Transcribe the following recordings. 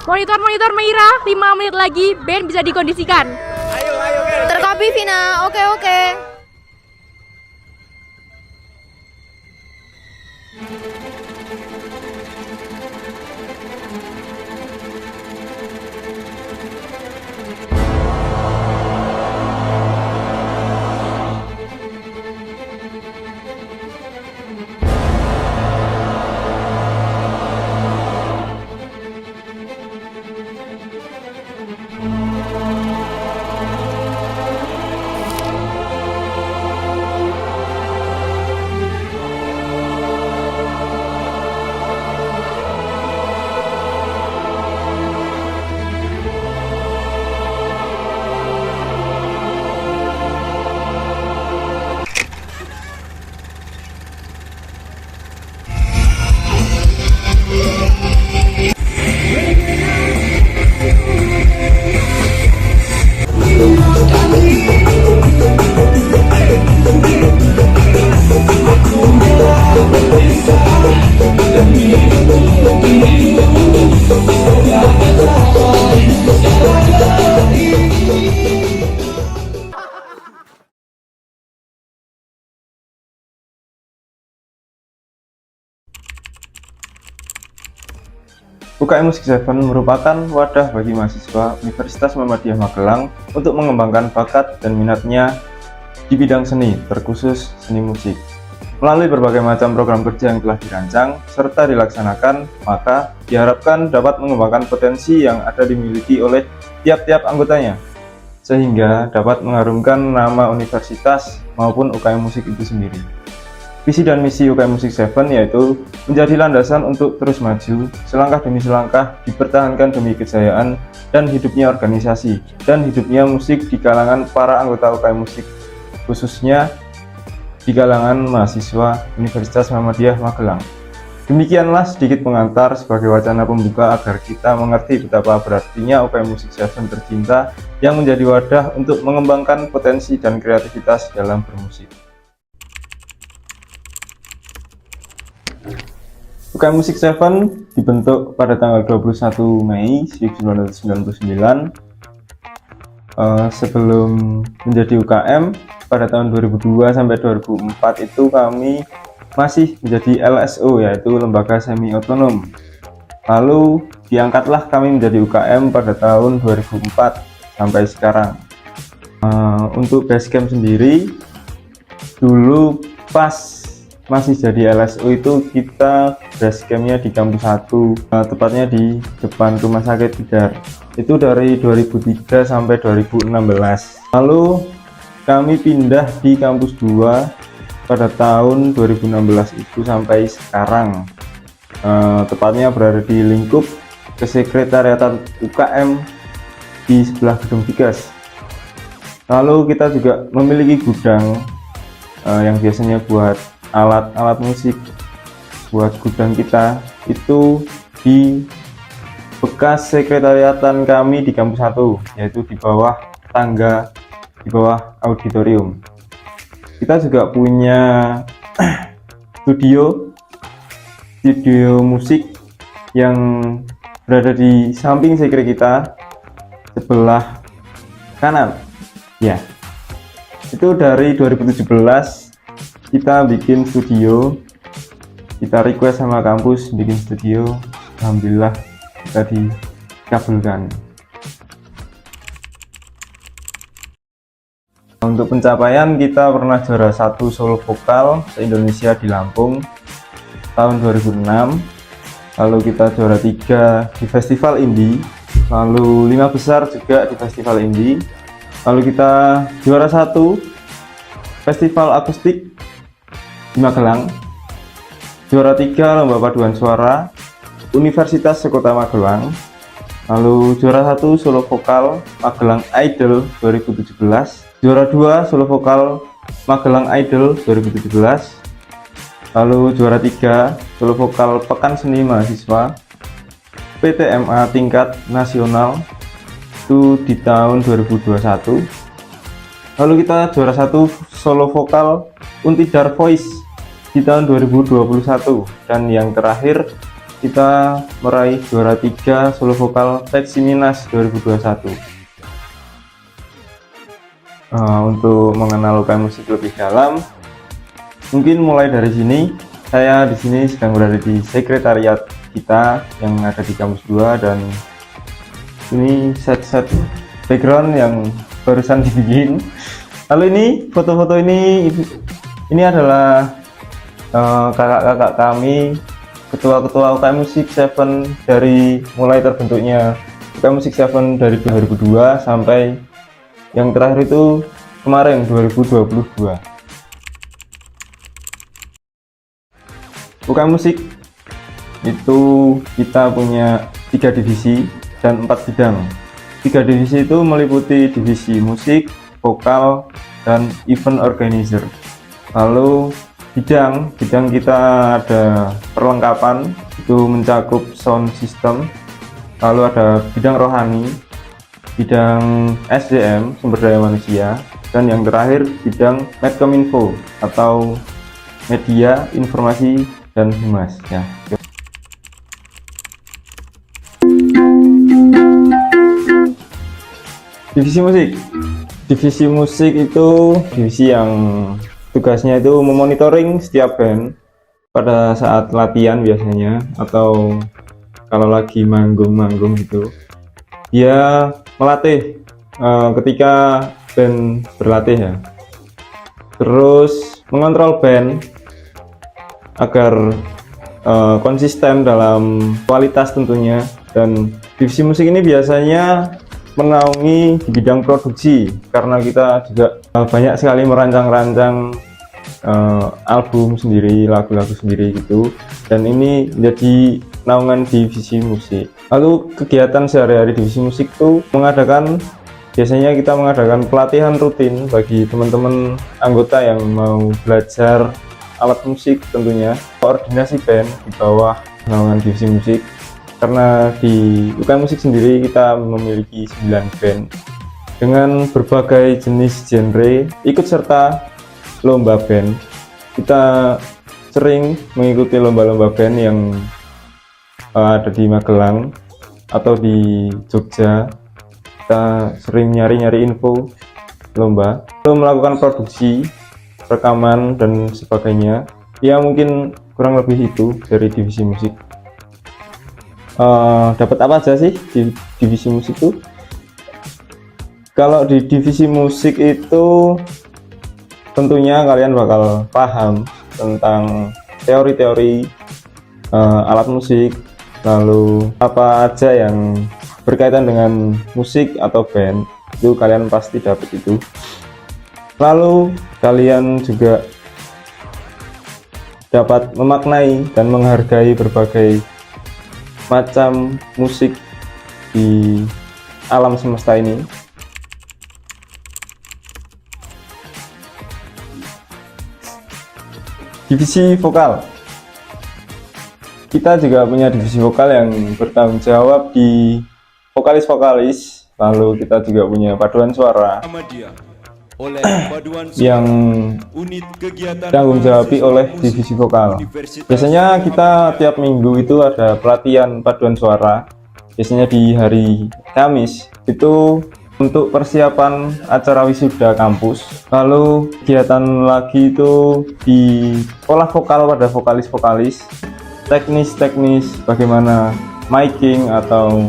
Monitor merah, 5 menit lagi band bisa dikondisikan. Ayo, Terkopi Vina, oke. UKM Musik 7 merupakan wadah bagi mahasiswa Universitas Muhammadiyah Magelang untuk mengembangkan bakat dan minatnya di bidang seni, terkhusus seni musik. Melalui berbagai macam program kerja yang telah dirancang serta dilaksanakan, maka diharapkan dapat mengembangkan potensi yang ada dimiliki oleh tiap-tiap anggotanya, sehingga dapat mengharumkan nama universitas maupun UKM musik itu sendiri. Visi dan misi UKM Musik 7 yaitu menjadi landasan untuk terus maju, selangkah demi selangkah dipertahankan demi kejayaan dan hidupnya organisasi dan hidupnya musik di kalangan para anggota UKM musik, khususnya di kalangan mahasiswa Universitas Muhammadiyah Magelang. Demikianlah sedikit pengantar sebagai wacana pembuka agar kita mengerti betapa berartinya UKM Musik 7 tercinta yang menjadi wadah untuk mengembangkan potensi dan kreativitas dalam bermusik. UKM Musik 7 dibentuk pada tanggal 21 Mei 1999. Sebelum menjadi UKM pada tahun 2002 sampai 2004 itu kami masih menjadi LSO, yaitu lembaga semi otonom. Lalu diangkatlah kami menjadi UKM pada tahun 2004 sampai sekarang. Untuk basecamp sendiri dulu pas masih jadi LSO itu kita basecampnya di kampus 1, tepatnya di depan rumah sakit Tidar. Itu dari 2003 sampai 2016. Lalu kami pindah di kampus 2 pada tahun 2016 itu sampai sekarang, tepatnya berada di lingkup kesekretariatan UKM di sebelah gedung Tigas. Lalu kita juga memiliki gudang yang biasanya buat alat-alat musik. Buat gudang kita itu di bekas sekretariatan kami di kampus 1, yaitu di bawah tangga, di bawah auditorium. Kita juga punya studio musik yang berada di samping sekre kita sebelah kanan. Ya, itu dari 2017 kita bikin studio, kita request sama kampus bikin studio, alhamdulillah kita dikabulkan. Untuk pencapaian, kita pernah juara 1 solo vokal se-Indonesia di Lampung tahun 2006, lalu kita juara 3 di festival indie, lalu 5 besar juga di festival indie, lalu kita juara 1 festival akustik di Magelang, juara 3 lomba paduan suara Universitas Sekota Magelang, lalu juara 1 solo vokal Magelang Idol 2017, juara 2 solo vokal Magelang Idol 2017, lalu juara 3 solo vokal Pekan Seni Mahasiswa PTMA tingkat nasional itu di tahun 2021. Lalu kita juara 1 solo vokal Untidar Voice di tahun 2021, dan yang terakhir kita meraih juara 3 solo vokal Teksiminas 2021. Untuk mengenal UKM musik lebih dalam, mungkin mulai dari sini. Saya di sini sedang berada di sekretariat kita yang ada di kampus 2, dan ini set background yang barusan dibikin. Lalu ini foto-foto ini adalah kakak-kakak kami, ketua-ketua UKM Musik 7 dari mulai terbentuknya UKM Musik 7 dari 2002 sampai yang terakhir itu kemarin 2022. UKM Musik itu kita punya 3 divisi dan 4 bidang. 3 divisi itu meliputi divisi musik, vokal, dan event organizer. Lalu bidang kita ada perlengkapan, itu mencakup sound system. Lalu ada bidang rohani, bidang SDM, sumber daya manusia, dan yang terakhir bidang Medcominfo atau media, informasi, dan humas ya. Divisi musik itu divisi yang tugasnya itu memonitoring setiap band pada saat latihan biasanya, atau kalau lagi manggung gitu. Dia melatih ketika band berlatih ya. Terus mengontrol band agar konsisten dalam kualitas tentunya. Dan divisi musik ini biasanya menaungi di bidang produksi, karena kita juga banyak sekali merancang-rancang album sendiri, lagu-lagu sendiri gitu, dan ini menjadi naungan divisi musik. Lalu kegiatan sehari-hari divisi musik itu biasanya kita mengadakan pelatihan rutin bagi teman-teman anggota yang mau belajar alat musik, tentunya koordinasi band di bawah naungan divisi musik. Karena di UKM Musik sendiri kita memiliki 9 band dengan berbagai jenis genre, ikut serta lomba band. Kita sering mengikuti lomba-lomba band yang ada di Magelang atau di Jogja. Kita sering nyari-nyari info lomba, lalu melakukan produksi, rekaman, dan sebagainya. Ya mungkin kurang lebih itu dari divisi musik. Dapat apa aja sih di divisi musik itu? Kalau di divisi musik itu tentunya kalian bakal paham tentang teori-teori alat musik, lalu apa aja yang berkaitan dengan musik atau band, itu kalian pasti dapat itu. Lalu kalian juga dapat memaknai dan menghargai berbagai macam musik di alam semesta ini. Divisi vokal, kita juga punya divisi vokal yang bertanggung jawab di vokalis-vokalis. Lalu kita juga punya paduan suara yang tanggung jawab oleh divisi vokal. Biasanya kita tiap minggu itu ada pelatihan paduan suara, biasanya di hari Kamis, itu untuk persiapan acara wisuda kampus. Lalu kegiatan lagi itu di olah vokal pada vokalis-vokalis, teknis bagaimana miking atau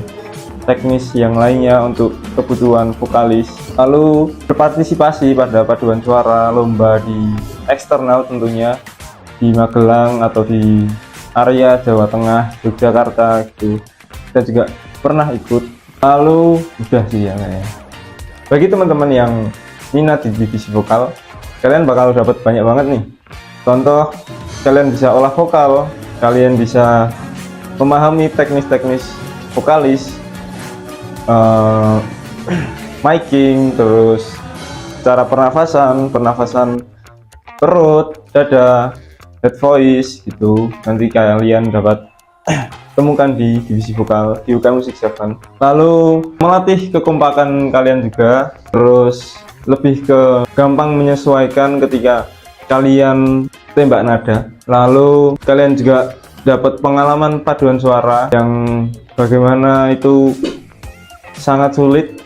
teknis yang lainnya untuk kebutuhan vokalis. Lalu berpartisipasi pada paduan suara lomba di eksternal, tentunya di Magelang atau di area Jawa Tengah, Yogyakarta gitu. Kita juga pernah ikut. Lalu udah sih ya. Bagi teman-teman yang minat di divisi vokal, kalian bakal dapat banyak banget nih. Contoh, kalian bisa olah vokal, kalian bisa memahami teknis-teknis vokalis, miking, terus cara pernafasan perut, dada, head voice gitu. Nanti kalian dapat temukan di divisi vokal di UKM Musik 7. Lalu melatih kekompakan kalian juga, terus lebih ke gampang menyesuaikan ketika kalian tembak nada. Lalu kalian juga dapat pengalaman paduan suara yang bagaimana itu sangat sulit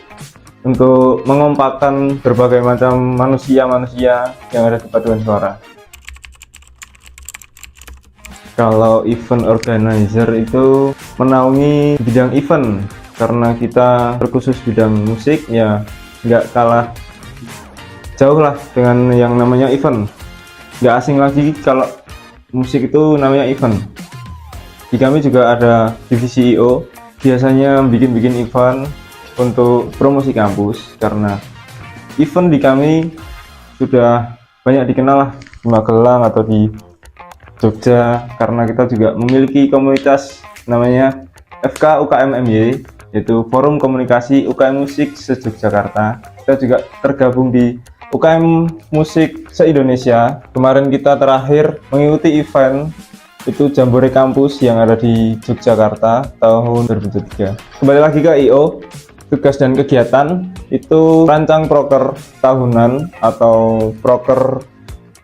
untuk mengompakkan berbagai macam manusia-manusia yang ada di paduan suara. Kalau event organizer itu menaungi bidang event, karena kita berkhusus bidang musik ya nggak kalah jauh lah dengan yang namanya event. Nggak asing lagi kalau musik itu namanya event. Di kami juga ada divisi IO, biasanya bikin event untuk promosi kampus, karena event di kami sudah banyak dikenal lah di Magelang atau di Jogja, karena kita juga memiliki komunitas namanya FK UKM MY, yaitu Forum Komunikasi UKM Musik se-Yogyakarta. Kita juga tergabung di UKM Musik se-Indonesia. Kemarin kita terakhir mengikuti event itu Jambore Kampus yang ada di Yogyakarta tahun 2003. Kembali lagi ke IO, tugas dan kegiatan itu rancang proker tahunan atau proker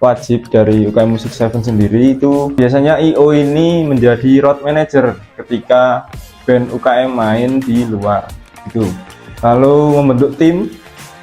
wajib dari UKM Music 7 sendiri. Itu biasanya IO ini menjadi road manager ketika band UKM main di luar gitu. Lalu membentuk tim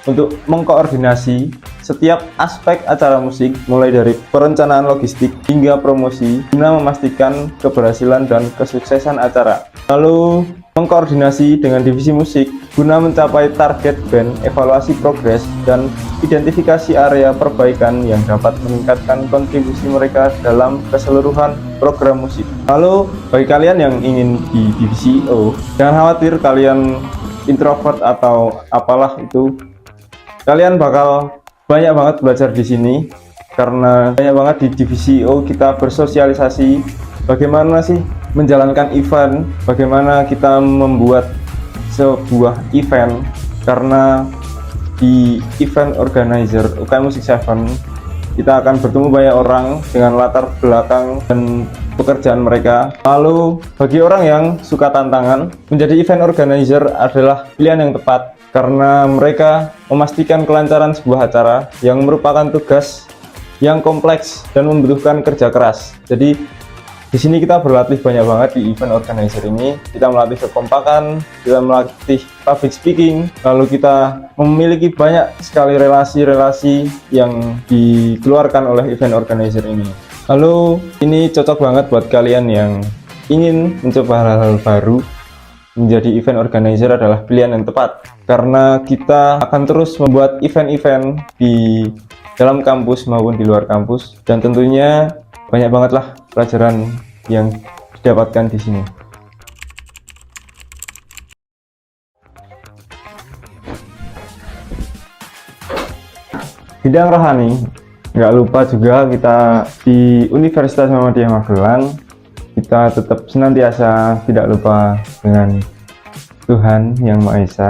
untuk mengkoordinasi setiap aspek acara musik, mulai dari perencanaan logistik hingga promosi, guna memastikan keberhasilan dan kesuksesan acara. Lalu mengkoordinasi dengan divisi musik guna mencapai target band, evaluasi progres, dan identifikasi area perbaikan yang dapat meningkatkan kontribusi mereka dalam keseluruhan program musik. Lalu bagi kalian yang ingin di divisi O, jangan khawatir kalian introvert atau apalah itu, kalian bakal banyak banget belajar di sini, karena banyak banget di divisi O kita bersosialisasi bagaimana sih menjalankan event, bagaimana kita membuat sebuah event, karena di event organizer UKM Music 7 kita akan bertemu banyak orang dengan latar belakang dan pekerjaan mereka. Lalu bagi orang yang suka tantangan, menjadi event organizer adalah pilihan yang tepat, karena mereka memastikan kelancaran sebuah acara yang merupakan tugas yang kompleks dan membutuhkan kerja keras. Jadi di sini kita berlatih banyak banget di event organizer ini. Kita melatih kekompakan, kita melatih public speaking, lalu kita memiliki banyak sekali relasi-relasi yang dikeluarkan oleh event organizer ini. Lalu ini cocok banget buat kalian yang ingin mencoba hal-hal baru. Menjadi event organizer adalah pilihan yang tepat, karena kita akan terus membuat event-event di dalam kampus maupun di luar kampus, dan tentunya banyak banget lah pelajaran yang didapatkan di sini. Bidang rohani, nggak lupa juga kita di Universitas Muhammadiyah Magelang, kita tetap senantiasa tidak lupa dengan Tuhan Yang Maha Esa.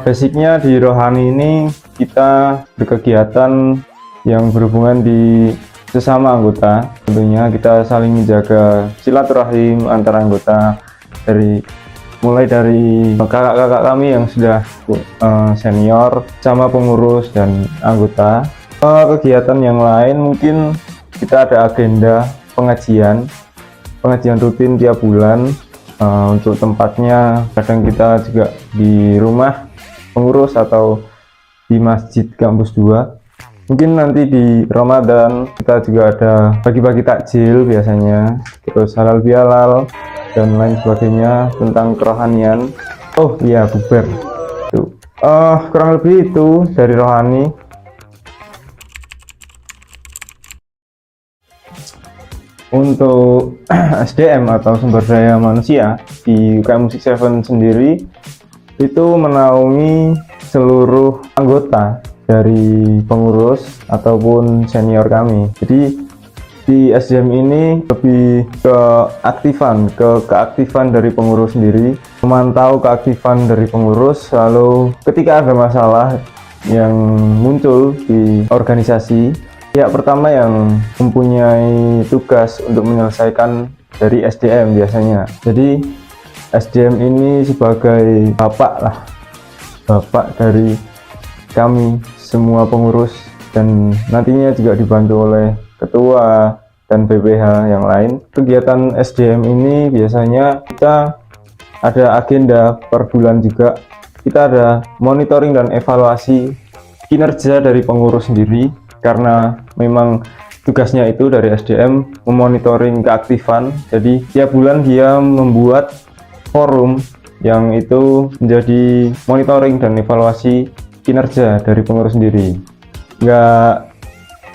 Basicnya di rohani ini kita berkegiatan yang berhubungan di sesama anggota. Tentunya kita saling menjaga silaturahim antara anggota, mulai dari kakak-kakak kami yang sudah senior sama pengurus dan anggota. Kegiatan yang lain mungkin kita ada agenda pengajian rutin tiap bulan. Untuk tempatnya kadang kita juga di rumah pengurus atau di Masjid Kampus 2. Mungkin nanti di Ramadan kita juga ada bagi-bagi takjil biasanya, terus halal bihalal dan lain sebagainya tentang kerohanian. Oh iya, bubar itu. Kurang lebih itu dari rohani. Untuk SDM atau sumber daya manusia di UKM Music 7 sendiri itu menaungi seluruh anggota, dari pengurus ataupun senior kami. Jadi di SDM ini lebih keaktifan dari pengurus sendiri, memantau keaktifan dari pengurus. Lalu ketika ada masalah yang muncul di organisasi, pihak pertama yang mempunyai tugas untuk menyelesaikan dari SDM biasanya. Jadi SDM ini sebagai bapak dari kami semua pengurus, dan nantinya juga dibantu oleh ketua dan BPH yang lain. Kegiatan SDM ini biasanya kita ada agenda per bulan juga. Kita ada monitoring dan evaluasi kinerja dari pengurus sendiri, karena memang tugasnya itu dari SDM memonitoring keaktifan. Jadi tiap bulan dia membuat forum yang itu menjadi monitoring dan evaluasi kinerja dari pengurus sendiri. Nggak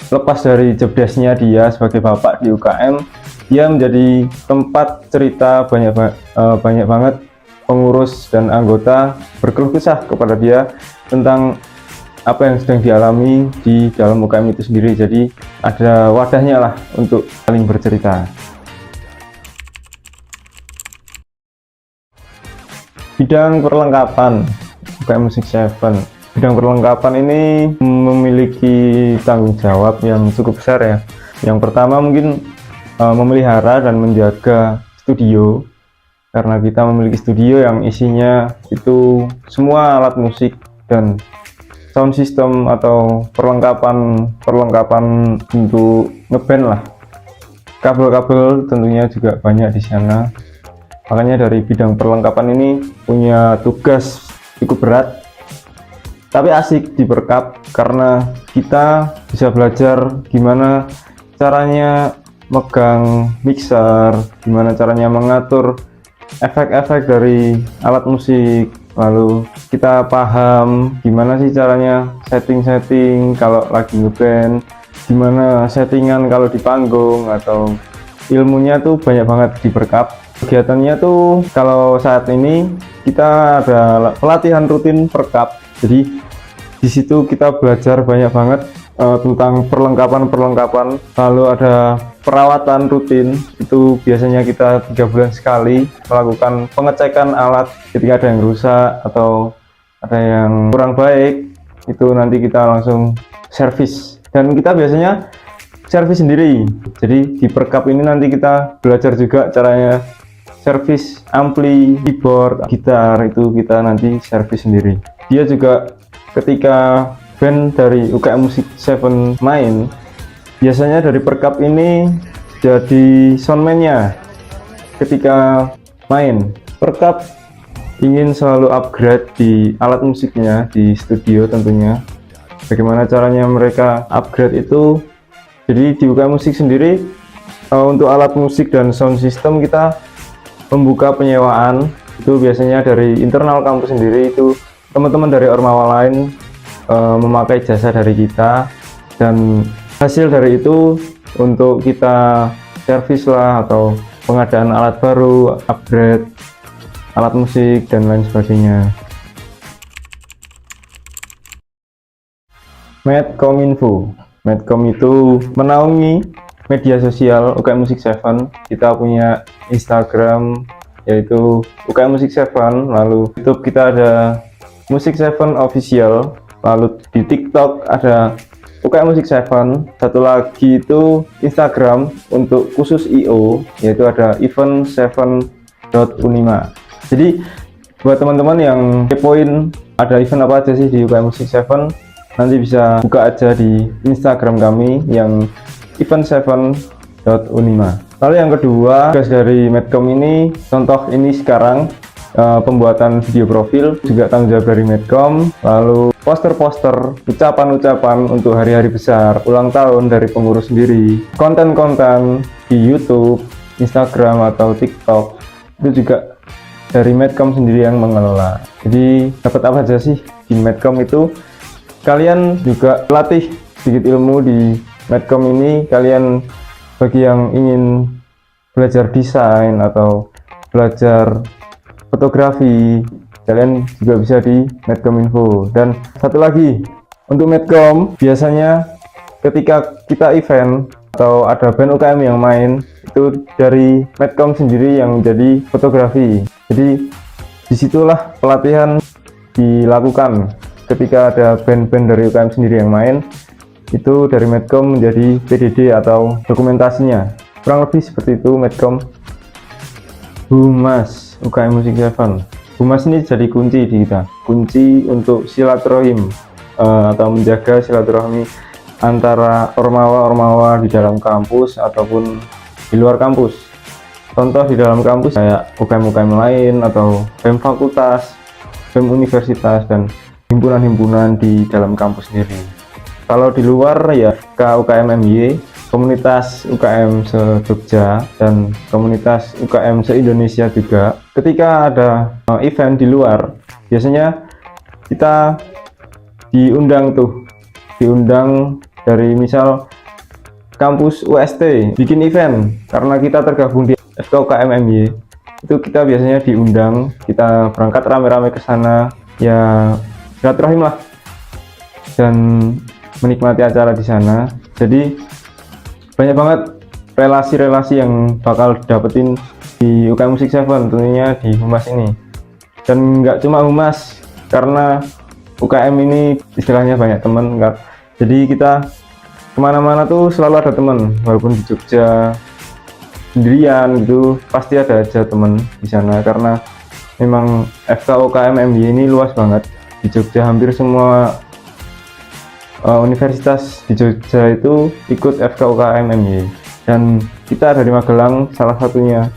lepas dari job desk-nya dia sebagai bapak di UKM, dia menjadi tempat cerita banyak banget pengurus dan anggota berkeluh kesah kepada dia tentang apa yang sedang dialami di dalam UKM itu sendiri. Jadi ada wadahnya lah untuk saling bercerita. Bidang perlengkapan UKM Music 7. Bidang perlengkapan ini memiliki tanggung jawab yang cukup besar ya. Yang pertama mungkin memelihara dan menjaga studio, karena kita memiliki studio yang isinya itu semua alat musik dan sound system atau perlengkapan untuk ngeband lah. Kabel-kabel tentunya juga banyak di sana. Makanya dari bidang perlengkapan ini punya tugas cukup berat, tapi asik di Perkap karena kita bisa belajar gimana caranya megang mixer, gimana caranya mengatur efek-efek dari alat musik. Lalu kita paham gimana sih caranya setting kalau lagi ngeband, gimana settingan kalau di panggung, atau ilmunya tuh banyak banget di Perkap. Kegiatannya tuh kalau saat ini kita ada pelatihan rutin Perkap. Jadi di situ kita belajar banyak banget tentang perlengkapan. Lalu ada perawatan rutin, itu biasanya kita 3 bulan sekali melakukan pengecekan alat. Ketika ada yang rusak atau ada yang kurang baik, itu nanti kita langsung servis, dan kita biasanya servis sendiri. Jadi di Perkap ini nanti kita belajar juga caranya servis ampli, keyboard, gitar, itu kita nanti servis sendiri. Dia juga ketika band dari UKM Music 7 main, biasanya dari Perkap ini jadi soundman-nya. Ketika main, Perkap ingin selalu upgrade di alat musiknya di studio tentunya. Bagaimana caranya mereka upgrade itu? Jadi di UKM Musik sendiri untuk alat musik dan sound system kita membuka penyewaan. Itu biasanya dari internal kampus sendiri, itu teman-teman dari Ormawa lain memakai jasa dari kita, dan hasil dari itu untuk kita servis lah, atau pengadaan alat baru, upgrade alat musik dan lain sebagainya. Medcominfo. Medcom itu menaungi media sosial UKM Music 7. Kita punya Instagram yaitu UKM Music 7, lalu YouTube kita ada Music 7 Official, lalu di TikTok ada UKM Music 7. Satu lagi itu Instagram untuk khusus IO, yaitu ada event7.unima. Jadi buat teman-teman yang kepoin ada event apa aja sih di UKM Music 7, nanti bisa buka aja di Instagram kami yang event7.unima. Lalu yang kedua, tugas dari Medcom ini, contoh ini sekarang pembuatan video profil juga tanggung jawab dari Medcom. Lalu poster-poster, ucapan-ucapan untuk hari-hari besar, ulang tahun dari pengurus sendiri, konten-konten di YouTube, Instagram atau TikTok, itu juga dari Medcom sendiri yang mengelola. Jadi dapat apa aja sih di Medcom itu? Kalian juga latih sedikit ilmu di Medcom ini. Kalian bagi yang ingin belajar desain atau belajar fotografi, kalian juga bisa di Medcominfo. Dan satu lagi, untuk Medcom biasanya ketika kita event atau ada band UKM yang main, itu dari Medcom sendiri yang jadi fotografi. Jadi disitulah pelatihan dilakukan. Ketika ada band-band dari UKM sendiri yang main, itu dari Medcom menjadi PDD atau dokumentasinya. Kurang lebih seperti itu Medcom. Humas UKM Music 7. Humas ini jadi kunci di kita, kunci untuk silaturahim atau menjaga silaturahmi antara ormawa-ormawa di dalam kampus ataupun di luar kampus. Contoh di dalam kampus kayak UKM-UKM lain atau BEM fakultas, BEM universitas, dan himpunan-himpunan di dalam kampus sendiri. Kalau di luar ya UKM MY, komunitas UKM se-Jogja, dan komunitas UKM se-Indonesia juga. Ketika ada event di luar, biasanya kita diundang dari misal kampus UST bikin event, karena kita tergabung di FKUKM MY, itu kita biasanya diundang, kita berangkat rame-rame ke sana, ya silaturahim lah dan menikmati acara di sana. Jadi banyak banget relasi-relasi yang bakal dapetin di UKM Music Seven, tentunya di Humas ini. Dan nggak cuma Humas, karena UKM ini istilahnya banyak teman, jadi kita kemana-mana tuh selalu ada teman, walaupun di Jogja sendirian gitu pasti ada aja teman di sana, karena memang FKUKM MY ini luas banget. Di Jogja hampir semua universitas di Jogja itu ikut FKUKM MY, dan kita dari Magelang salah satunya.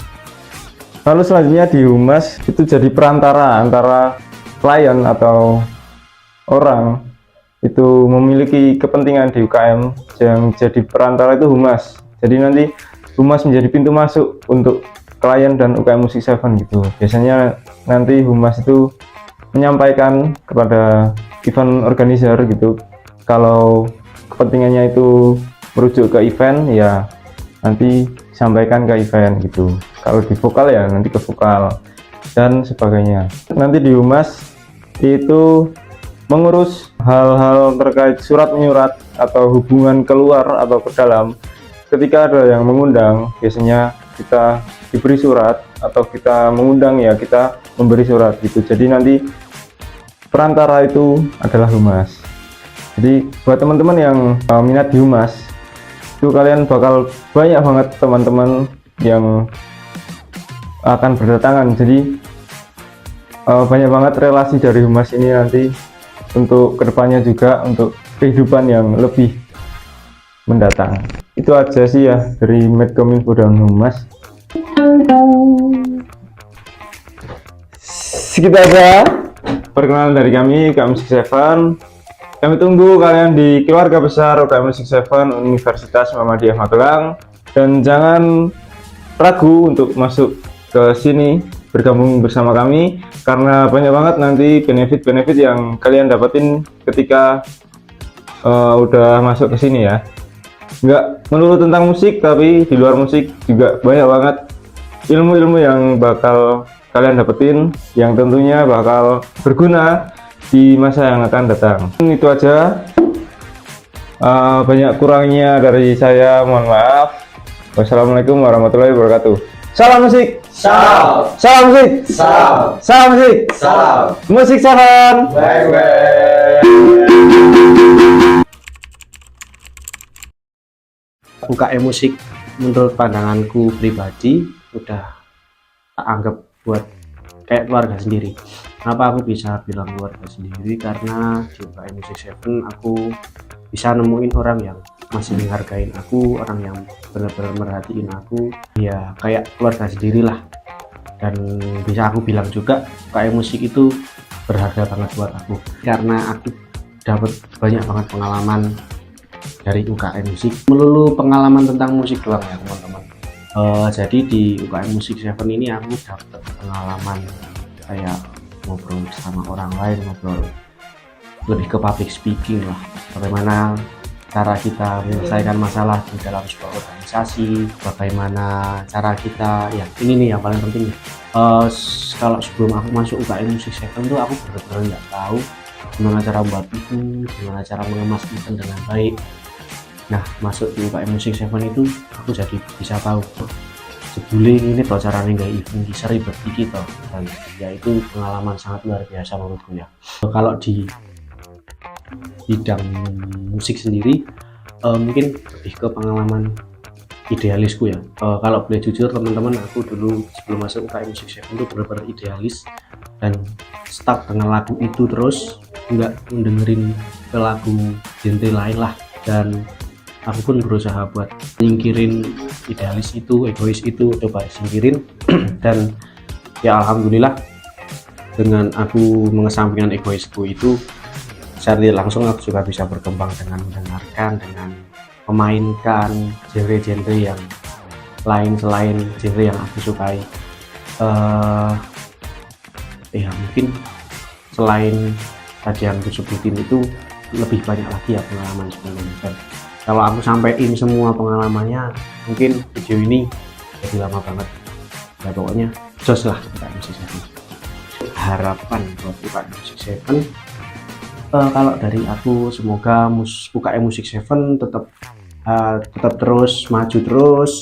Lalu selanjutnya di Humas itu jadi perantara antara klien atau orang itu memiliki kepentingan di UKM, yang jadi perantara itu Humas. Jadi nanti Humas menjadi pintu masuk untuk klien dan UKM Music Seven gitu. Biasanya nanti Humas itu menyampaikan kepada event organizer gitu, kalau kepentingannya itu merujuk ke event, ya nanti sampaikan ke event gitu. Kalau di vokal ya nanti ke vokal dan sebagainya. Nanti di Humas itu mengurus hal-hal terkait surat menyurat atau hubungan keluar atau ke dalam. Ketika ada yang mengundang, biasanya kita diberi surat, atau kita mengundang ya kita memberi surat gitu. Jadi nanti perantara itu adalah Humas. Jadi buat teman-teman yang minat di Humas, itu kalian bakal banyak banget teman-teman yang akan berdatangan. Jadi banyak banget relasi dari Humas ini nanti untuk kedepannya, juga untuk kehidupan yang lebih mendatang. Itu aja sih ya dari Medkominfo dan Humas. Segitu aja perkenalan dari kami, UKM Music Seven. Kami tunggu kalian di keluarga besar UKM Music Seven Universitas Muhammadiyah Magelang, dan jangan ragu untuk masuk ke sini bergabung bersama kami, karena banyak banget nanti benefit-benefit yang kalian dapetin ketika udah masuk ke sini ya. Nggak melulu tentang musik, tapi di luar musik juga banyak banget ilmu-ilmu yang bakal kalian dapetin, yang tentunya bakal berguna di masa yang akan datang. Itu aja, banyak kurangnya dari saya, mohon maaf. Wassalamualaikum warahmatullahi wabarakatuh. Salam musik, Salam. salam musik, Salam. salam musik, Salam. Musik Seven. UKM musik menurut pandanganku pribadi udah tak anggap buat kayak keluarga sendiri. Kenapa aku bisa bilang keluarga sendiri? Karena di UKM Music Seven aku bisa nemuin orang yang masih menghargain aku, orang yang benar-benar merhatiin aku, ya kayak keluarga sendiri lah. Dan bisa aku bilang juga UKM musik itu berharga banget buat aku, karena aku dapat banyak banget pengalaman dari UKM musik. Melulu pengalaman tentang musik doang ya teman-teman. Jadi di UKM Music Seven ini aku dapat pengalaman kayak ngobrol sama orang lain, ngobrol lebih ke public speaking lah, bagaimana cara kita menyelesaikan masalah di dalam sebuah organisasi, bagaimana cara kita, ya ini nih yang paling penting. Kalau sebelum aku masuk UKM Music Seven tuh aku benar-benar nggak tahu gimana cara buat event, gimana cara mengemas event dengan baik. Nah, masuk di UKM Music Seven itu aku jadi bisa tahu sebulan ini toh caranya nggak event di seribet iki toh, dan ya itu pengalaman sangat luar biasa menurutku ya. Kalau di bidang musik sendiri mungkin lebih ke pengalaman idealisku ya. Kalau boleh jujur teman-teman, aku dulu sebelum masuk UKM Music Seven itu benar-benar idealis dan stuck dengan lagu itu terus, nggak mendengerin ke lagu genre lain lah. dan aku pun berusaha buat nyingkirin idealis itu, egois itu, coba singkirin. Dan ya alhamdulillah dengan aku mengesampingkan egoisku itu, secara tidak langsung aku juga bisa berkembang dengan mendengarkan, dengan memainkan genre-genre yang lain selain genre yang aku sukai. Ya mungkin selain tadi yang aku sebutin itu lebih banyak lagi ya pengalaman sebelumnya. Dan kalau aku sampein semua pengalamannya, mungkin video ini jadi lama banget ya. Pokoknya jos lah UKM Music 7. Harapan buat UKM Music 7, kalau dari aku semoga UKM Music 7 tetap terus maju, terus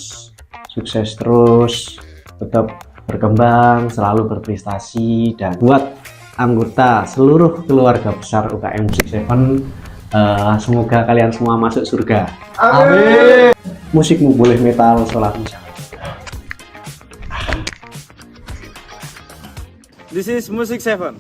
sukses, terus tetap berkembang, selalu berprestasi. Dan buat anggota seluruh keluarga besar UKM Music 7, semoga kalian semua masuk surga. Amin. Musikmu boleh metal, sholatmu jangan. This is Music 7.